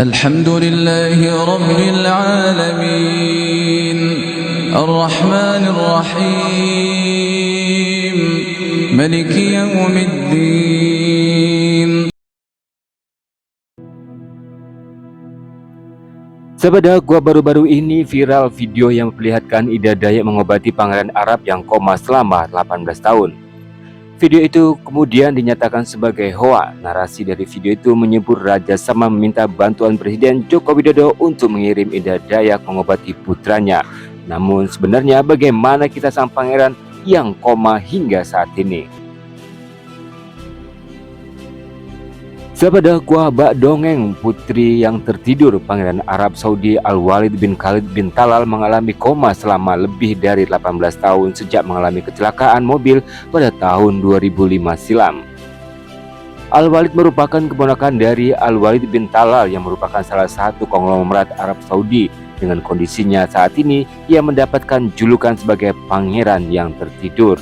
Alhamdulillahi Rabbil Alamin Ar-Rahmanir Rahim Maliki Yawmiddin. Sahabat, baru-baru ini viral video yang memperlihatkan Ida Dayak mengobati pangeran Arab yang koma selama 18 tahun. Video itu kemudian dinyatakan sebagai hoak. Narasi dari video itu menyebut Raja Salman meminta bantuan Presiden Joko Widodo untuk mengirim Ida Dayak mengobati putranya. Namun sebenarnya bagaimana kisah sang pangeran yang koma hingga saat ini? Sahabat, bak dongeng putri yang tertidur Pangeran Arab Saudi Al-Walid bin Khalid bin Talal mengalami koma selama lebih dari 18 tahun sejak mengalami kecelakaan mobil pada tahun 2005 silam. Al-Walid merupakan keponakan dari Al-Walid bin Talal yang merupakan salah satu konglomerat Arab Saudi. Dengan kondisinya saat ini, ia mendapatkan julukan sebagai pangeran yang tertidur.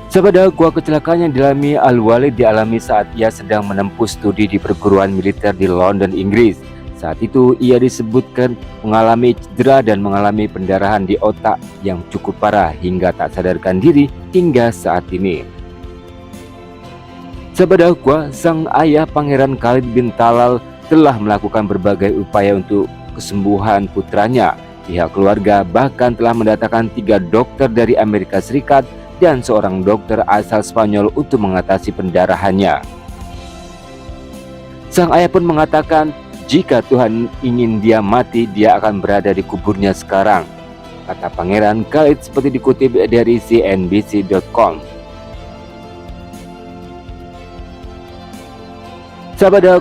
Sahabat, kecelakaan yang dialami Al-Walid dialami saat ia sedang menempuh studi di perguruan militer di London, Inggris. Saat itu ia disebutkan mengalami cedera dan mengalami pendarahan di otak yang cukup parah hingga tak sadarkan diri hingga saat ini. Sahabat, sang ayah Pangeran Khalid bin Talal telah melakukan berbagai upaya untuk kesembuhan putranya. Pihak keluarga bahkan telah mendatangkan 3 dokter dari Amerika Serikat dan seorang dokter asal Spanyol untuk mengatasi pendarahannya. Sang ayah pun mengatakan jika Tuhan ingin dia mati, dia akan berada di kuburnya sekarang, kata Pangeran Khalid seperti dikutip dari CNBC.com. Sahabat,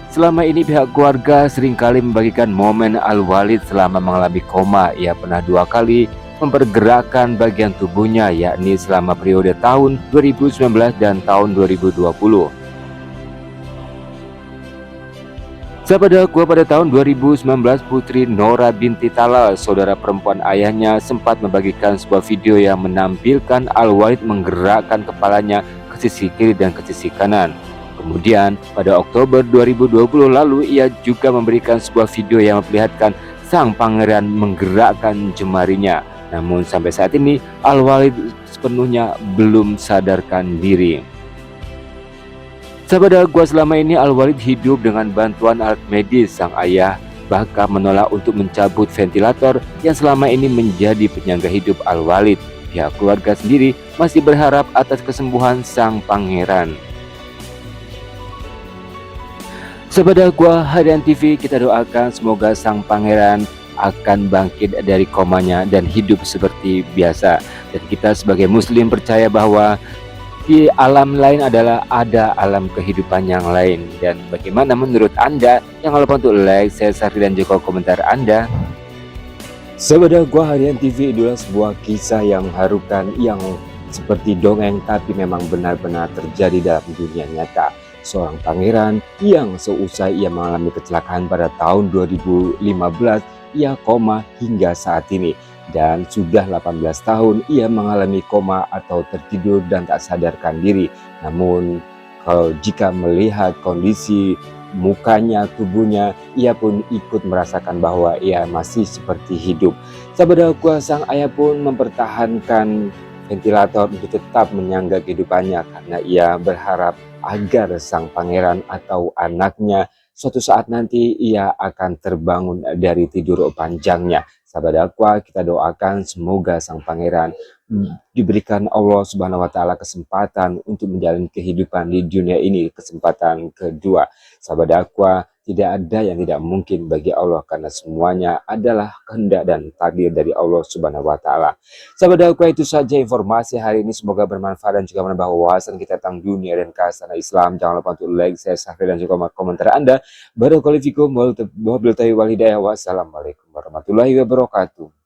selama ini pihak keluarga seringkali membagikan momen Al-Walid selama mengalami koma. Ia pernah 2 kali mempergerakkan bagian tubuhnya, yakni selama periode tahun 2019 dan tahun 2020. Sahabat, pada tahun 2019 Putri Nora binti Talal, saudara perempuan ayahnya, sempat membagikan sebuah video yang menampilkan Al-Walid menggerakkan kepalanya ke sisi kiri dan ke sisi kanan. Kemudian pada Oktober 2020 lalu ia juga memberikan sebuah video yang memperlihatkan sang pangeran menggerakkan jemarinya. Namun sampai saat ini Al-Walid sepenuhnya belum sadarkan diri. Sahabat, selama ini Al-Walid hidup dengan bantuan alat medis. Sang ayah bahkan menolak untuk mencabut ventilator yang selama ini menjadi penyangga hidup Al-Walid. Pihak keluarga sendiri masih berharap atas kesembuhan sang pangeran. Sahabat, Harian TV, kita doakan semoga sang pangeran akan bangkit dari komanya dan hidup seperti biasa. Dan kita sebagai muslim percaya bahwa di alam lain adalah ada alam kehidupan yang lain. Dan bagaimana menurut Anda? Jangan lupa untuk like, share, dan juga komentar Anda. Sahabat, Harian TV adalah sebuah kisah yang mengharukan, yang seperti dongeng tapi memang benar-benar terjadi dalam dunia nyata. Seorang pangeran yang seusai ia mengalami kecelakaan pada tahun 2015, ia koma hingga saat ini, dan sudah 18 tahun ia mengalami koma atau tertidur dan tak sadarkan diri. Namun jika melihat kondisi mukanya, tubuhnya, ia pun ikut merasakan bahwa ia masih seperti hidup. Sahabat, sang ayah pun mempertahankan ventilator untuk tetap menyangga kehidupannya karena ia berharap agar sang pangeran atau anaknya suatu saat nanti ia akan terbangun dari tidur panjangnya. Sahabat, kita doakan semoga sang pangeran diberikan Allah Subhanahu wa Ta'ala kesempatan untuk menjalani kehidupan di dunia ini, kesempatan kedua. Sahabat, tidak ada yang tidak mungkin bagi Allah karena semuanya adalah kehendak dan takdir dari Allah Subhanahu wa Ta'ala. Sahabat, itu saja informasi hari ini, semoga bermanfaat dan juga menambah wawasan kita tentang dunia dan khasana Islam. Jangan lupa untuk like, share, dan juga komentar Anda. Barakallahu fikum, wabillahi wal hidayah. Wassalamualaikum warahmatullahi wabarakatuh.